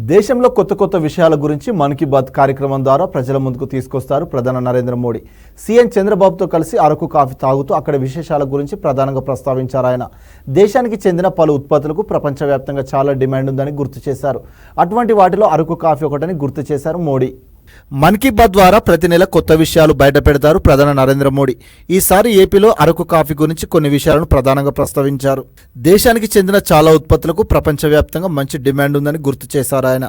దేశంలో కొత్త కొత్త విషయాల గురించి మన్ కీ బాత్ కార్యక్రమం ద్వారా ప్రజల ముందుకు తీసుకొస్తారు ప్రధాని నరేంద్ర మోడీ. సీఎం చంద్రబాబుతో కలిసి అరకు కాఫీ తాగుతూ అక్కడ విశేషాల గురించి ప్రధానంగా ప్రస్తావించారు ఆయన. దేశానికి చెందిన పలు ఉత్పత్తులకు ప్రపంచవ్యాప్తంగా చాలా డిమాండ్ ఉందని గుర్తు చేశారు. అటువంటి వాటిలో అరకు కాఫీ ఒకటని గుర్తు చేశారు మోడీ. మన్ కీ బాత్ ద్వారా ప్రతి నెల కొత్త విషయాలు బయట పెడతారు ప్రధాని నరేంద్ర మోడీ. ఈసారి ఏపీలో అరకు కాఫీ గురించి కొన్ని విషయాలను ప్రధానంగా ప్రస్తావించారు. దేశానికి చెందిన చాలా ఉత్పత్తులకు ప్రపంచవ్యాప్తంగా మంచి డిమాండ్ ఉందని గుర్తు చేశారు ఆయన.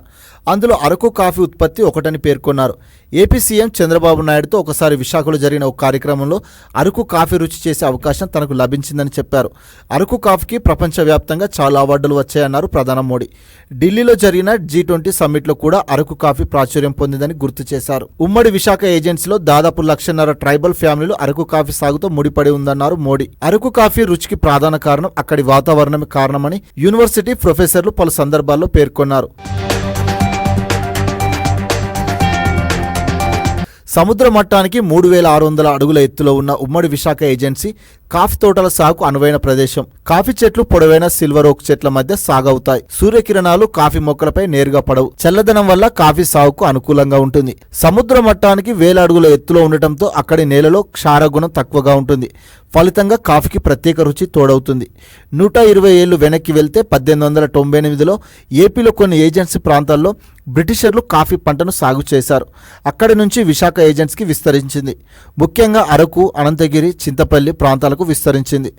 అందులో అరకు కాఫీ ఉత్పత్తి ఒకటని పేర్కొన్నారు. ఏపీ సీఎం చంద్రబాబు నాయుడుతో ఒకసారి విశాఖలో జరిగిన ఒక కార్యక్రమంలో అరకు కాఫీ రుచి చేసే అవకాశం తనకు లభించిందని చెప్పారు. అరకు కాఫీకి ప్రపంచవ్యాప్తంగా చాలా అవార్డులు వచ్చాయన్నారు ప్రధాని మోడీ. ఢిల్లీలో జరిగిన G20 సమ్మిట్లో కూడా అరకు కాఫీ ప్రాచుర్యం పొందిందని గుర్తు చేశారు. ఉమ్మడి విశాఖ ఏజెన్సీలో దాదాపు 1,50,000 ట్రైబల్ ఫ్యామిలీలు అరకు కాఫీ సాగుతో ముడిపడి ఉందన్నారు మోడీ. అరకు కాఫీ రుచికి ప్రధాన కారణం అక్కడి వాతావరణమే కారణమని యూనివర్సిటీ ప్రొఫెసర్లు పలు సందర్భాల్లో పేర్కొన్నారు. సముద్ర మట్టానికి 3,600 అడుగుల ఎత్తులో ఉన్న ఉమ్మడి విశాఖ ఏజెన్సీ కాఫీ తోటల సాగుకు అనువైన ప్రదేశం. కాఫీ చెట్లు పొడవైన సిల్వర్ ఓక్ చెట్ల మధ్య సాగవుతాయి. సూర్యకిరణాలు కాఫీ మొక్కలపై నేరుగా పడవు. చల్లదనం వల్ల కాఫీ సాగుకు అనుకూలంగా ఉంటుంది. సముద్ర మట్టానికి 1,000 అడుగుల ఎత్తులో ఉండటంతో అక్కడి నేలలో క్షారగుణం తక్కువగా ఉంటుంది. ఫలితంగా కాఫీకి ప్రత్యేక రుచి తోడవుతుంది. 120 ఏళ్లు వెనక్కి వెళ్తే 1898లో ఏపీలో కొన్ని ఏజెన్సీ ప్రాంతాల్లో బ్రిటిషర్లు కాఫీ పంటను సాగు చేశారు. అక్కడి నుంచి విశాఖ ఏజెన్సీకి విస్తరించింది. ముఖ్యంగా అరకు, అనంతగిరి, చింతపల్లి ప్రాంతాలకు విస్తరించింది.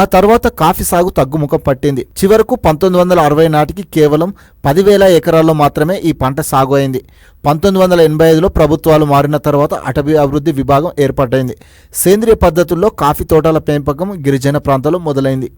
ఆ తర్వాత కాఫీ సాగు తగ్గుముఖం పట్టింది. చివరకు 1960 నాటికి కేవలం 10,000 ఎకరాల్లో మాత్రమే ఈ పంట సాగు అయింది. 1985లో ప్రభుత్వాలు మారిన తర్వాత అటవీ అభివృద్ధి విభాగం ఏర్పాటైంది. సేంద్రియ పద్ధతుల్లో కాఫీ తోటల పెంపకం గిరిజన ప్రాంతాల్లో మొదలైంది.